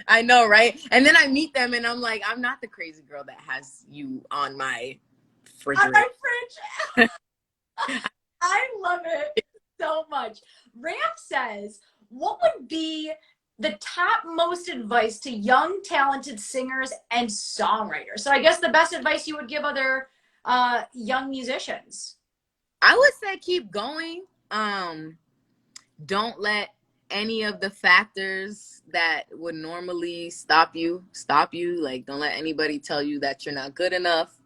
I know, right? And then I meet them and I'm like, I'm not the crazy girl that has you on my refrigerator. On my fridge. I love it so much. Ram says, what would be the top most advice to young, talented singers and songwriters? So I guess the best advice you would give other young musicians. I would say keep going. Don't let any of the factors that would normally stop you. Like, don't let anybody tell you that you're not good enough.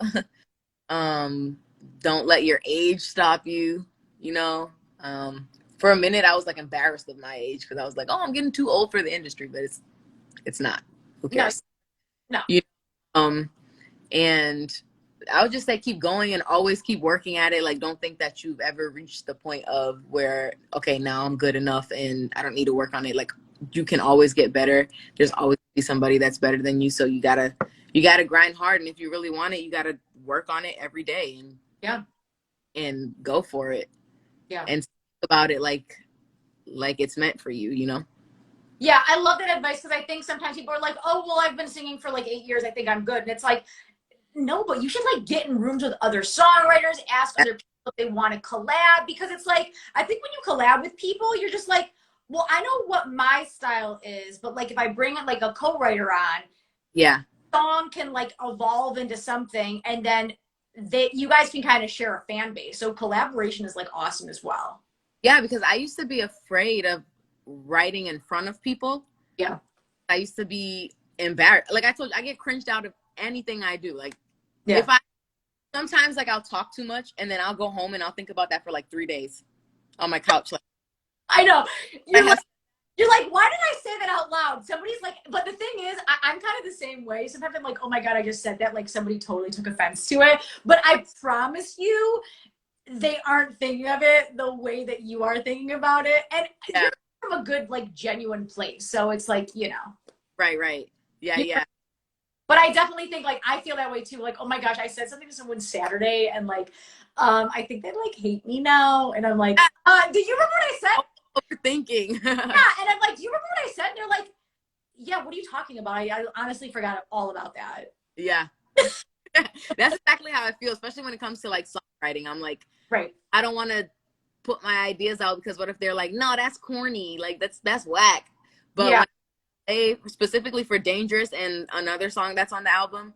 Don't let your age stop you, you know. For a minute I was like embarrassed of my age because I was like, oh, I'm getting too old for the industry, but it's not. Who cares? No. You and I would just say keep going and always keep working at it. Like, don't think that you've ever reached the point of where, okay, now I'm good enough and I don't need to work on it. Like, you can always get better. There's always be somebody that's better than you. So you gotta grind hard. And if you really want it, you gotta work on it every day and go for it. Yeah. And think about it like it's meant for you, you know? Yeah, I love that advice because I think sometimes people are like, oh, well, I've been singing for like 8 years. I think I'm good. And it's like, no, but you should like get in rooms with other songwriters, ask other people if they want to collab, because it's like, I think when you collab with people, you're just like, well, I know what my style is, but like if I bring like a co-writer on, yeah, song can like evolve into something, and then you guys can kind of share a fan base. So collaboration is like awesome as well. Yeah, because I used to be afraid of writing in front of people. Yeah. I used to be embarrassed. Like I told you, I get cringed out of anything I do. Like, yeah. Sometimes like I'll talk too much and then I'll go home and I'll think about that for like 3 days on my couch. Like, I know. You're like, why did I say that out loud? Somebody's like, but the thing is, I'm kind of the same way. Sometimes I'm like, oh my God, I just said that. Like somebody totally took offense to it. But I promise you, they aren't thinking of it the way that you are thinking about it. And you're from a good, like, genuine place. So it's like, you know. Right. Yeah. But I definitely think, like, I feel that way too. Like, oh my gosh, I said something to someone Saturday and like, I think they like hate me now. And I'm like, do you remember what I said? Overthinking. Yeah. And I'm like, do you remember what I said? And they're like, yeah, what are you talking about? I honestly forgot all about that. Yeah. That's exactly how I feel, especially when it comes to like songwriting. I'm like, right. I don't want to put my ideas out because what if they're like, no, that's corny. Like that's whack. But when they specifically for Dangerous and another song that's on the album,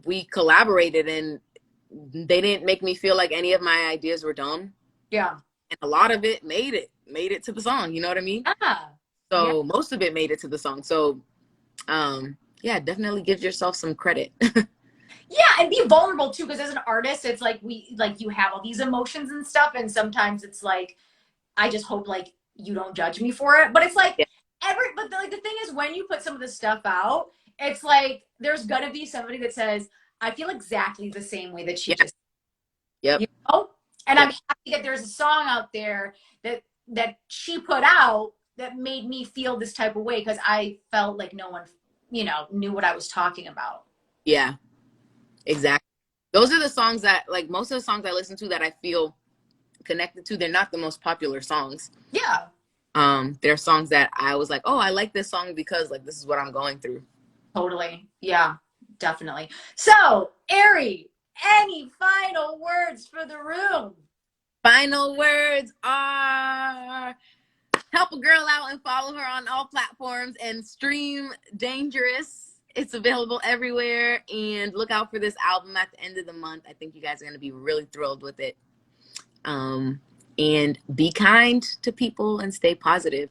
we collaborated and they didn't make me feel like any of my ideas were dumb. Yeah. And a lot of it made it to the song. You know what I mean? So most of it made it to the song. So, definitely give yourself some credit. Yeah, and be vulnerable too, because as an artist, it's like you have all these emotions and stuff, and sometimes it's like, I just hope like you don't judge me for it. But it's like but the thing is, when you put some of this stuff out, it's like there's gonna be somebody that says, I feel exactly the same way that she just. Yep. You know? And I'm happy that there's a song out there that she put out that made me feel this type of way, because I felt like no one, knew what I was talking about. Yeah, exactly. Those are the songs that, like, most of the songs I listen to that I feel connected to, they're not the most popular songs. Yeah. They're songs that I was like, oh, I like this song because, like, this is what I'm going through. Totally. Yeah, definitely. So, Arei, any final words for the room? Final words are help a girl out and follow her on all platforms and stream Dangerous. It's available everywhere, and look out for this album at the end of the month. I think you guys are going to be really thrilled with it. And be kind to people and stay positive.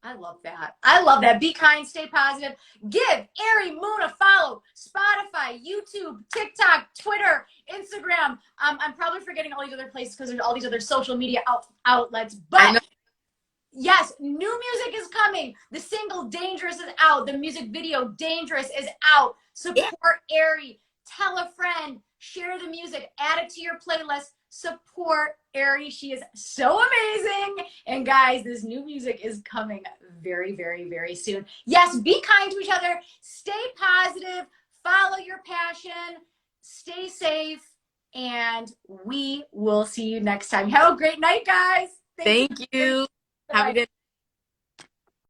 I love that. I love that. Be kind, stay positive. Give Arei Moon a follow. Spotify, YouTube, TikTok, Twitter, Instagram. I'm probably forgetting all these other places because there's all these other social media outlets. But Yes, new music is coming. The single Dangerous is out. The music video Dangerous is out. Support Arei. Tell a friend. Share the music. Add it to your playlist. Support Arei. She is so amazing. And guys, this new music is coming very, very, very soon. Yes, be kind to each other. Stay positive. Follow your passion. Stay safe. And we will see you next time. Have a great night, guys. Thank you. Have a good